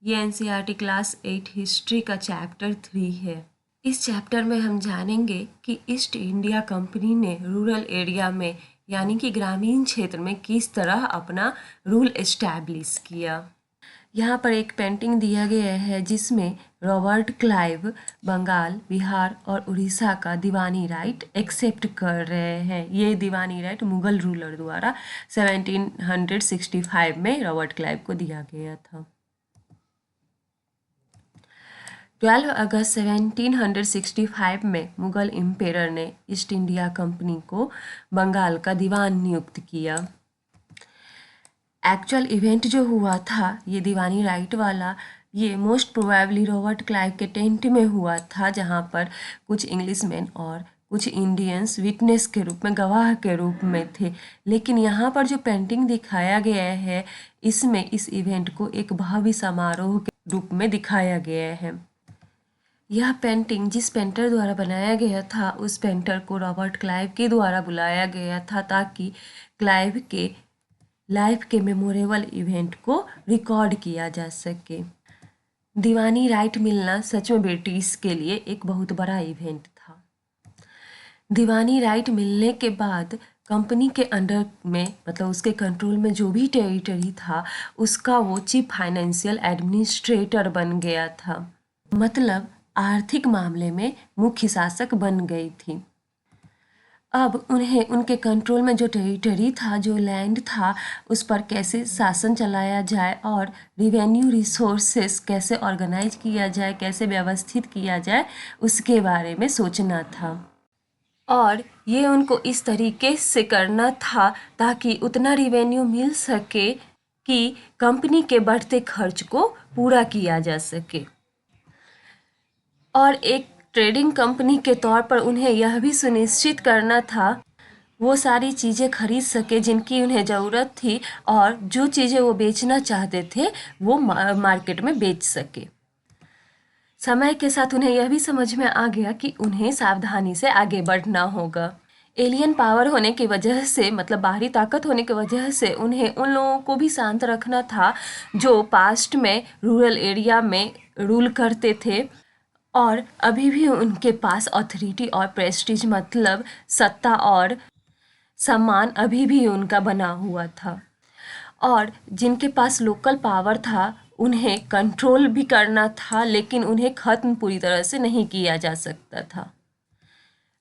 ये NCERT class 8 history का chapter 3 है। इस चैप्टर में हम जानेंगे कि ईस्ट इंडिया कंपनी ने रूरल एरिया में यानी कि ग्रामीण क्षेत्र में किस तरह अपना रूल एस्टैब्लिश किया। यहाँ पर एक पेंटिंग दिया गया है जिसमें रॉबर्ट क्लाइव बंगाल, बिहार और उड़ीसा का दीवानी राइट एक्सेप्ट कर रहे हैं। ये दीवानी राइट मुगल रूलर द्वारा 1765 में रॉबर्ट क्लाइव को दिया गया था। 12 अगस्त 1765 में मुगल एम्पेरर ने ईस्ट इंडिया कंपनी को बंगाल का दीवान नियुक्त किया। एक्चुअल इवेंट जो हुआ था ये दीवानी राइट वाला, ये मोस्ट प्रोबेबली रॉबर्ट क्लाइव के टेंट में हुआ था, जहाँ पर कुछ इंग्लिशमैन और कुछ इंडियंस विटनेस के रूप में, गवाह के रूप में थे। लेकिन यहाँ पर जो पेंटिंग दिखाया गया है इसमें इस इवेंट को एक भव्य समारोह के रूप में दिखाया गया है। यह पेंटिंग जिस पेंटर द्वारा बनाया गया था उस पेंटर को रॉबर्ट क्लाइव के द्वारा बुलाया गया था ताकि क्लाइव के लाइफ के मेमोरेबल इवेंट को रिकॉर्ड किया जा सके। दीवानी राइट मिलना सच में ब्रिटिश के लिए एक बहुत बड़ा इवेंट था। दीवानी राइट मिलने के बाद कंपनी के अंडर में, मतलब उसके कंट्रोल में जो भी टेरिटरी था उसका वो चीफ फाइनेंशियल एडमिनिस्ट्रेटर बन गया था, मतलब आर्थिक मामले में मुख्य शासक बन गई थी। अब उन्हें उनके कंट्रोल में जो टेरिटरी था, जो लैंड था, उस पर कैसे शासन चलाया जाए और रिवेन्यू रिसोर्सेस कैसे ऑर्गेनाइज किया जाए, कैसे व्यवस्थित किया जाए, उसके बारे में सोचना था। और ये उनको इस तरीके से करना था ताकि उतना रिवेन्यू मिल सके कि कंपनी के बढ़ते खर्च को पूरा किया जा सके। और एक ट्रेडिंग कंपनी के तौर पर उन्हें यह भी सुनिश्चित करना था वो सारी चीज़ें खरीद सके जिनकी उन्हें ज़रूरत थी, और जो चीज़ें वो बेचना चाहते थे वो मार्केट में बेच सके। समय के साथ उन्हें यह भी समझ में आ गया कि उन्हें सावधानी से आगे बढ़ना होगा। एलियन पावर होने की वजह से, मतलब बाहरी ताकत होने की वजह से, उन्हें उन लोगों को भी शांत रखना था जो पास्ट में रूरल एरिया में रूल करते थे और अभी भी उनके पास ऑथोरिटी और प्रेस्टीज, मतलब सत्ता और सम्मान अभी भी उनका बना हुआ था। और जिनके पास लोकल पावर था उन्हें कंट्रोल भी करना था, लेकिन उन्हें ख़त्म पूरी तरह से नहीं किया जा सकता था।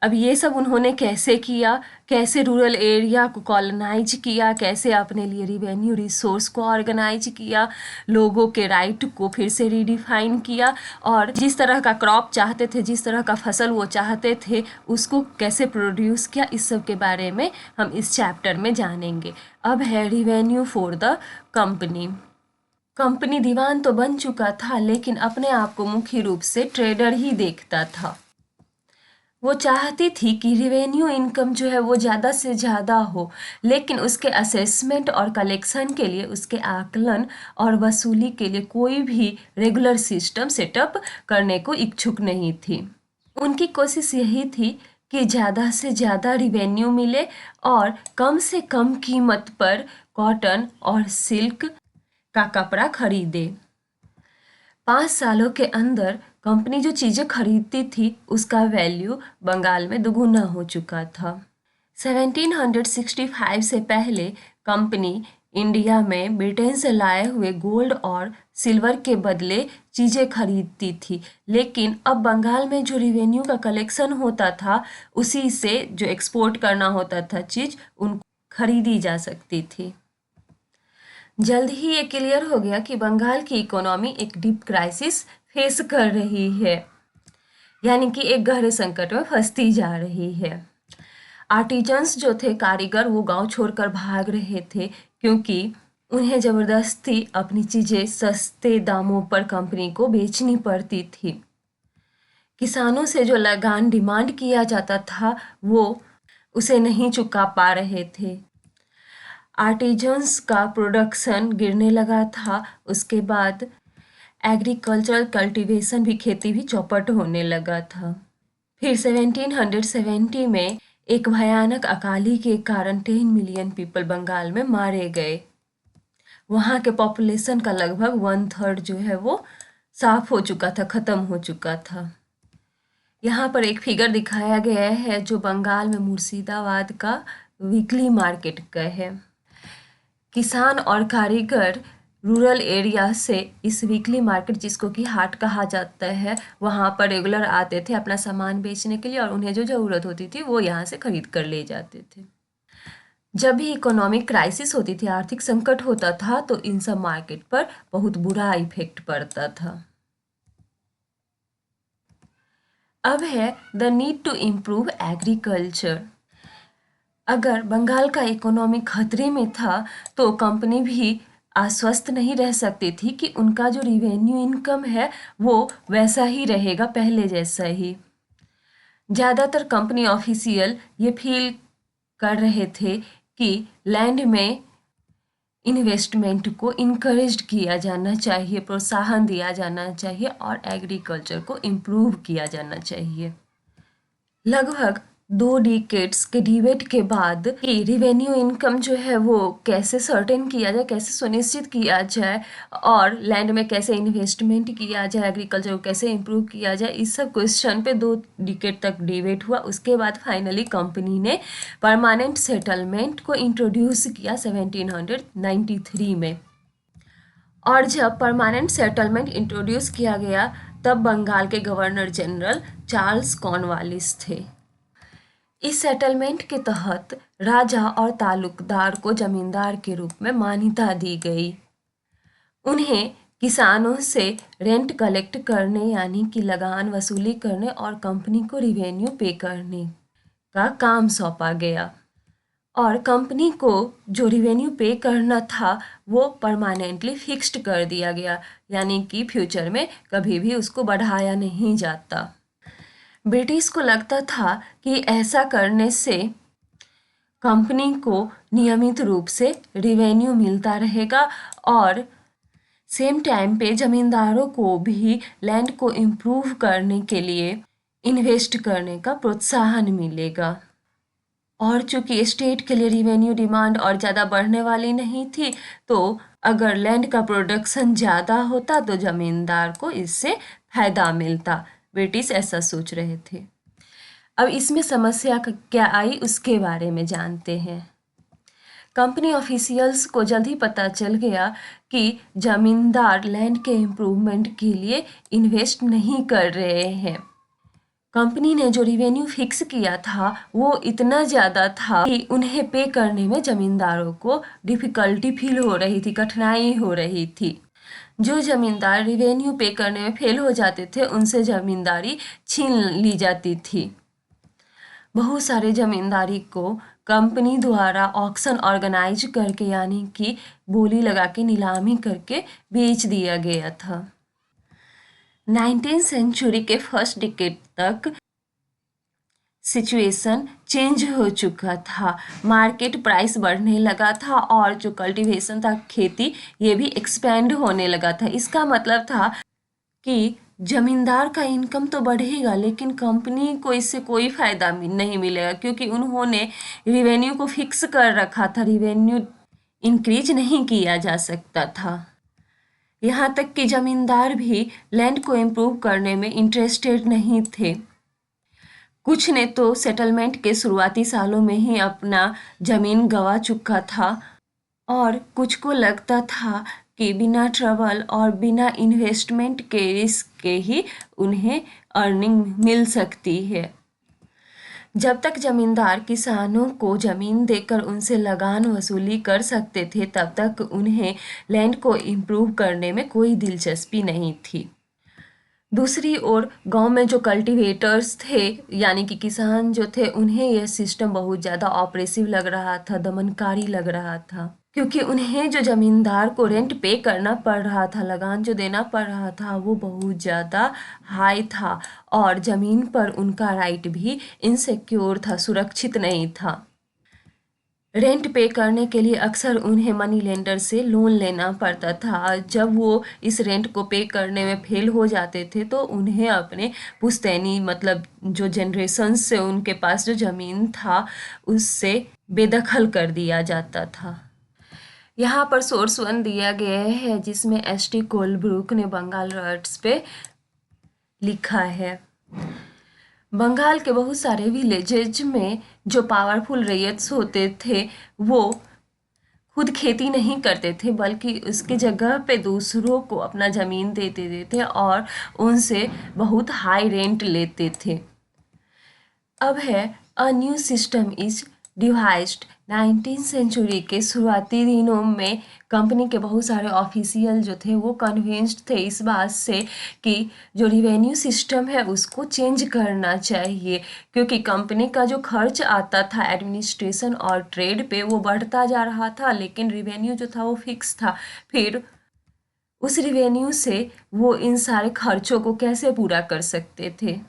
अब ये सब उन्होंने कैसे किया, कैसे रूरल एरिया को कॉलोनाइज किया, कैसे अपने लिए रिवेन्यू रिसोर्स को ऑर्गेनाइज किया, लोगों के राइट को फिर से रीडिफाइन किया, और जिस तरह का क्रॉप चाहते थे, जिस तरह का फसल वो चाहते थे, उसको कैसे प्रोड्यूस किया, इस सब के बारे में हम इस चैप्टर में जानेंगे। अब है revenue for the company. Company दीवान तो बन चुका था, लेकिन अपने आप को मुख्य रूप से ट्रेडर ही देखता था। वो चाहती थी कि रिवेन्यू इनकम जो है वो ज़्यादा से ज़्यादा हो, लेकिन उसके असेसमेंट और कलेक्शन के लिए, उसके आकलन और वसूली के लिए कोई भी रेगुलर सिस्टम सेटअप करने को इच्छुक नहीं थी। उनकी कोशिश यही थी कि ज़्यादा से ज़्यादा रिवेन्यू मिले और कम से कम कीमत पर कॉटन और सिल्क का कपड़ा खरीदे। 5 सालों के अंदर कंपनी जो चीज़ें खरीदती थी उसका वैल्यू बंगाल में दुगुना हो चुका था। 1765 से पहले कंपनी इंडिया में ब्रिटेन से लाए हुए गोल्ड और सिल्वर के बदले चीज़ें खरीदती थी, लेकिन अब बंगाल में जो रिवेन्यू का कलेक्शन होता था उसी से जो एक्सपोर्ट करना होता था चीज़, उन खरीदी जा सकती थी। जल्द ही ये क्लियर हो गया कि बंगाल की इकोनॉमी एक डीप क्राइसिस फेस कर रही है, यानी कि एक गहरे संकट में फंसती जा रही है। आर्टिजन्स जो थे, कारीगर, वो गांव छोड़कर भाग रहे थे क्योंकि उन्हें ज़बरदस्ती अपनी चीज़ें सस्ते दामों पर कंपनी को बेचनी पड़ती थी। किसानों से जो लगान डिमांड किया जाता था वो उसे नहीं चुका पा रहे थे। आर्टिजन्स का प्रोडक्शन गिरने लगा था। उसके बाद एग्रीकल्चरल कल्टीवेशन भी, खेती भी चौपट होने लगा था। फिर 1770 में एक भयानक अकाली के कारण 10 मिलियन पीपल बंगाल में मारे गए। वहाँ के पॉपुलेशन का लगभग 1/3 जो है वो साफ हो चुका था, ख़त्म हो चुका था। यहाँ पर एक फिगर दिखाया गया है जो बंगाल में मुर्शिदाबाद का वीकली मार्केट का है। किसान और कारीगर रूरल एरिया से इस वीकली मार्केट, जिसको कि हाट कहा जाता है, वहाँ पर रेगुलर आते थे अपना सामान बेचने के लिए और उन्हें जो ज़रूरत होती थी वो यहाँ से खरीद कर ले जाते थे। जब भी इकोनॉमिक क्राइसिस होती थी, आर्थिक संकट होता था, तो इन सब मार्केट पर बहुत बुरा इफेक्ट पड़ता था। अब है the need to improve agriculture. अगर बंगाल का इकोनॉमी खतरे में था तो कंपनी भी आश्वस्त नहीं रह सकती थी कि उनका जो रिवेन्यू इनकम है वो वैसा ही रहेगा, पहले जैसा ही। ज़्यादातर कंपनी ऑफिशियल ये फील कर रहे थे कि लैंड में इन्वेस्टमेंट को इनकरेज किया जाना चाहिए, प्रोत्साहन दिया जाना चाहिए और एग्रीकल्चर को इम्प्रूव किया जाना चाहिए। लगभग 2 डिकेड्स के डिबेट के बाद कि रिवेन्यू इनकम जो है वो कैसे सर्टेन किया जाए, कैसे सुनिश्चित किया जाए और लैंड में कैसे इन्वेस्टमेंट किया जाए, एग्रीकल्चर को कैसे इम्प्रूव किया जाए, इस सब क्वेश्चन पे 2 डिकेड तक डिबेट हुआ। उसके बाद फाइनली कंपनी ने परमानेंट सेटलमेंट को इंट्रोड्यूस किया 1793 में। और जब परमानेंट सेटलमेंट इंट्रोड्यूस किया गया तब बंगाल के गवर्नर जनरल चार्ल्स कॉर्नवालिस थे। इस सेटलमेंट के तहत राजा और तालुकदार को जमींदार के रूप में मान्यता दी गई। उन्हें किसानों से रेंट कलेक्ट करने यानी कि लगान वसूली करने और कंपनी को रिवेन्यू पे करने का काम सौंपा गया और कंपनी को जो रिवेन्यू पे करना था वो परमानेंटली फिक्स्ड कर दिया गया, यानी कि फ्यूचर में कभी भी उसको बढ़ाया नहीं जाता। ब्रिटिश को लगता था कि ऐसा करने से कंपनी को नियमित रूप से रिवेन्यू मिलता रहेगा और सेम टाइम पे जमींदारों को भी लैंड को इम्प्रूव करने के लिए इन्वेस्ट करने का प्रोत्साहन मिलेगा। और चूंकि स्टेट के लिए रिवेन्यू डिमांड और ज़्यादा बढ़ने वाली नहीं थी, तो अगर लैंड का प्रोडक्शन ज़्यादा होता तो ज़मींदार को इससे फायदा मिलता। ब्रिटिश ऐसा सोच रहे थे। अब इसमें समस्या क्या आई उसके बारे में जानते हैं। कंपनी ऑफिशियल्स को जल्द ही पता चल गया कि जमींदार लैंड के इम्प्रूवमेंट के लिए इन्वेस्ट नहीं कर रहे हैं। कंपनी ने जो रिवेन्यू फिक्स किया था वो इतना ज़्यादा था कि उन्हें पे करने में ज़मींदारों को डिफ़िकल्टी फील हो रही थी, कठिनाई हो रही थी। जो ज़मींदार रिवेन्यू पे करने में फेल हो जाते थे उनसे ज़मींदारी छीन ली जाती थी। बहुत सारे ज़मींदारी को कंपनी द्वारा ऑक्शन ऑर्गेनाइज करके यानी कि बोली लगा के नीलामी करके बेच दिया गया था। 19वीं सेंचुरी के फर्स्ट डिकेड तक सिचुएशन चेंज हो चुका था, मार्केट प्राइस बढ़ने लगा था और जो कल्टीवेशन था, खेती, ये भी एक्सपेंड होने लगा था। इसका मतलब था कि जमींदार का इनकम तो बढ़ेगा लेकिन कंपनी को इससे कोई फ़ायदा नहीं मिलेगा क्योंकि उन्होंने रिवेन्यू को फिक्स कर रखा था, रिवेन्यू इंक्रीज नहीं किया जा सकता था। यहाँ तक कि जमींदार भी लैंड को इम्प्रूव करने में इंटरेस्टेड नहीं थे। कुछ ने तो सेटलमेंट के शुरुआती सालों में ही अपना ज़मीन गंवा चुका था और कुछ को लगता था कि बिना ट्रबल और बिना इन्वेस्टमेंट के रिस्क के ही उन्हें अर्निंग मिल सकती है। जब तक जमींदार किसानों को ज़मीन देकर उनसे लगान वसूली कर सकते थे तब तक उन्हें लैंड को इम्प्रूव करने में कोई दिलचस्पी नहीं थी। दूसरी ओर गांव में जो कल्टीवेटर्स थे यानी कि किसान जो थे उन्हें यह सिस्टम बहुत ज़्यादा ऑपरेसिव लग रहा था, दमनकारी लग रहा था क्योंकि उन्हें जो ज़मींदार को रेंट पे करना पड़ रहा था, लगान जो देना पड़ रहा था वो बहुत ज़्यादा हाई था और ज़मीन पर उनका राइट भी इनसिक्योर था, सुरक्षित नहीं था। रेंट पे करने के लिए अक्सर उन्हें मनी लेंडर से लोन लेना पड़ता था। जब वो इस रेंट को पे करने में फेल हो जाते थे तो उन्हें अपने पुश्तैनी मतलब जो जनरेशन से उनके पास जो ज़मीन था उससे बेदखल कर दिया जाता था। यहाँ पर सोर्स 1 दिया गया है जिसमें एस.टी. कोलब्रुक ने बंगाल राइट्स पे लिखा है। बंगाल के बहुत सारे विलेजेज में जो पावरफुल रैयत्स होते थे वो खुद खेती नहीं करते थे, बल्कि उसके जगह पे दूसरों को अपना ज़मीन दे देते थे और उनसे बहुत हाई रेंट लेते थे। अब है a new system is devised. 19th century के शुरुआती दिनों में कंपनी के बहुत सारे ऑफिशियल जो थे वो कन्विंस्ड थे इस बात से कि जो रिवेन्यू सिस्टम है उसको चेंज करना चाहिए, क्योंकि कंपनी का जो खर्च आता था एडमिनिस्ट्रेशन और ट्रेड पे वो बढ़ता जा रहा था, लेकिन रिवेन्यू जो था वो फिक्स था। फिर उस रिवेन्यू से वो इन सारे खर्चों को कैसे पूरा कर सकते थे।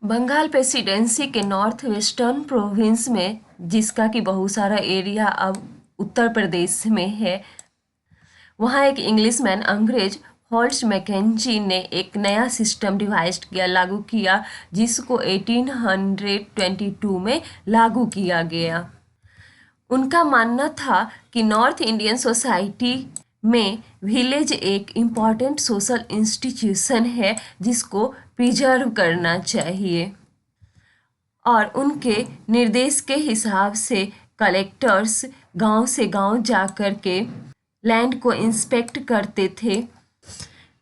बंगाल प्रेसिडेंसी के नॉर्थ वेस्टर्न प्रोविंस में, जिसका कि बहुत सारा एरिया अब उत्तर प्रदेश में है, वहाँ एक इंग्लिशमैन अंग्रेज हॉल्ट मैकेंजी ने एक नया सिस्टम डिवाइस किया, लागू किया, जिसको 1822 में लागू किया गया। उनका मानना था कि नॉर्थ इंडियन सोसाइटी में विलेज एक इम्पॉर्टेंट सोशल इंस्टीट्यूशन है जिसको प्रिजर्व करना चाहिए, और उनके निर्देश के हिसाब से कलेक्टर्स गांव से गांव जा कर के लैंड को इंस्पेक्ट करते थे,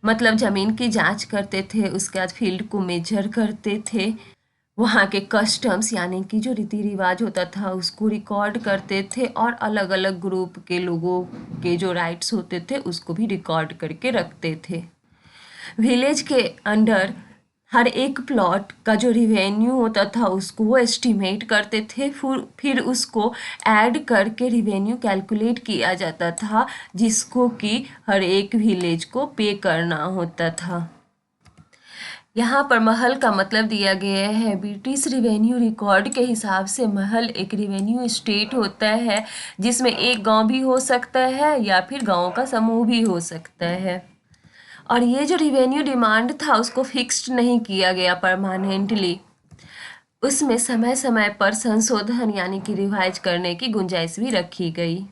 मतलब ज़मीन की जांच करते थे, उसके बाद फील्ड को मेजर करते थे, वहाँ के कस्टम्स यानी कि जो रीति रिवाज होता था उसको रिकॉर्ड करते थे, और अलग अलग ग्रुप के लोगों के जो राइट्स होते थे उसको भी रिकॉर्ड करके रखते थे। विलेज के अंडर हर एक प्लॉट का जो रिवेन्यू होता था उसको वो एस्टिमेट करते थे, फिर उसको ऐड करके रिवेन्यू कैलकुलेट किया जाता था, जिसको कि हर एक विलेज को पे करना होता था। यहाँ पर महल का मतलब दिया गया है ब्रिटिश रिवेन्यू रिकॉर्ड के हिसाब से महल एक रिवेन्यू स्टेट होता है जिसमें एक गांव भी हो सकता है या फिर गांवों का समूह भी हो सकता है। और ये जो रिवेन्यू डिमांड था उसको फिक्स्ड नहीं किया गया परमानेंटली, उसमें समय समय पर संशोधन यानी कि रिवाइज करने की गुंजाइश भी रखी गई।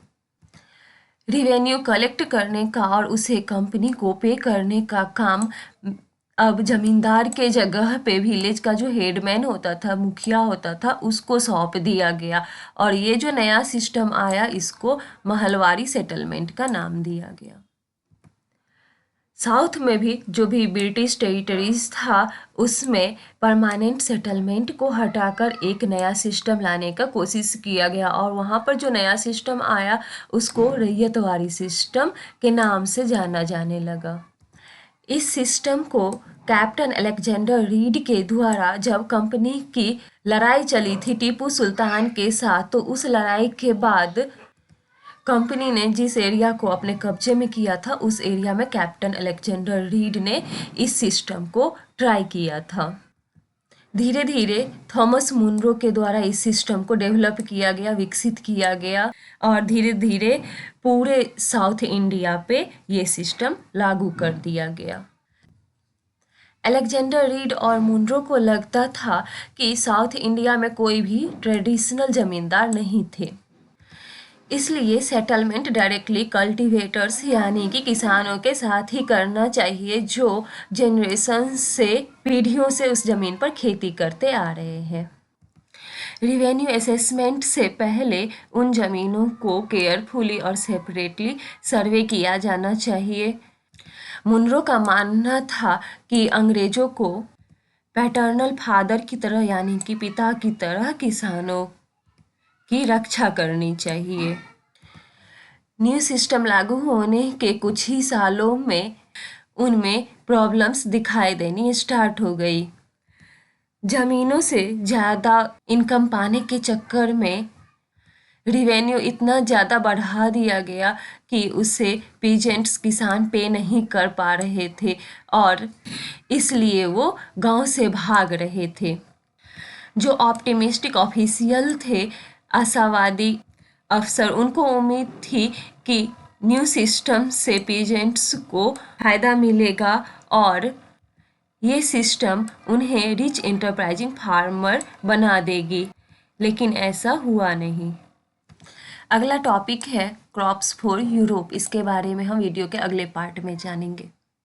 रिवेन्यू कलेक्ट करने का और उसे कंपनी को पे करने का काम अब जमींदार के जगह पे विलेज का जो हेडमैन होता था, मुखिया होता था, उसको सौंप दिया गया, और ये जो नया सिस्टम आया इसको महलवारी सेटलमेंट का नाम दिया गया। साउथ में भी जो भी ब्रिटिश टेरिटरीज था उसमें परमानेंट सेटलमेंट को हटाकर एक नया सिस्टम लाने का कोशिश किया गया, और वहाँ पर जो नया सिस्टम आया उसको रैयतवारी सिस्टम के नाम से जाना जाने लगा। इस सिस्टम को कैप्टन अलेक्जेंडर रीड के द्वारा जब कंपनी की लड़ाई चली थी टीपू सुल्तान के साथ, तो उस लड़ाई के बाद कंपनी ने जिस एरिया को अपने कब्जे में किया था उस एरिया में कैप्टन अलेक्जेंडर रीड ने इस सिस्टम को ट्राई किया था। धीरे धीरे थॉमस मुनरो के द्वारा इस सिस्टम को डेवलप किया गया, विकसित किया गया, और धीरे धीरे पूरे साउथ इंडिया पे ये सिस्टम लागू कर दिया गया। अलेक्जेंडर रीड और मुनरो को लगता था कि साउथ इंडिया में कोई भी ट्रेडिशनल जमींदार नहीं थे, इसलिए सेटलमेंट डायरेक्टली कल्टीवेटर्स यानी कि किसानों के साथ ही करना चाहिए जो जनरेशन से पीढ़ियों से उस ज़मीन पर खेती करते आ रहे हैं। रिवेन्यू असेसमेंट से पहले उन ज़मीनों को केयरफुली और सेपरेटली सर्वे किया जाना चाहिए। मुनरो का मानना था कि अंग्रेज़ों को पैटर्नल फादर की तरह यानी कि पिता की तरह किसानों की रक्षा करनी चाहिए। न्यू सिस्टम लागू होने के कुछ ही सालों में उनमें प्रॉब्लम्स दिखाई देनी स्टार्ट हो गई। ज़मीनों से ज़्यादा इनकम पाने के चक्कर में रिवेन्यू इतना ज़्यादा बढ़ा दिया गया कि उसे पीजेंट्स किसान पे नहीं कर पा रहे थे, और इसलिए वो गांव से भाग रहे थे। जो ऑप्टिमिस्टिक ऑफिशियल थे, आशावादी अफसर, उनको उम्मीद थी कि न्यू सिस्टम से पीजेंट्स को फ़ायदा मिलेगा और ये सिस्टम उन्हें रिच एंटरप्राइजिंग फार्मर बना देगी, लेकिन ऐसा हुआ नहीं। अगला टॉपिक है क्रॉप्स फॉर यूरोप, इसके बारे में हम वीडियो के अगले पार्ट में जानेंगे।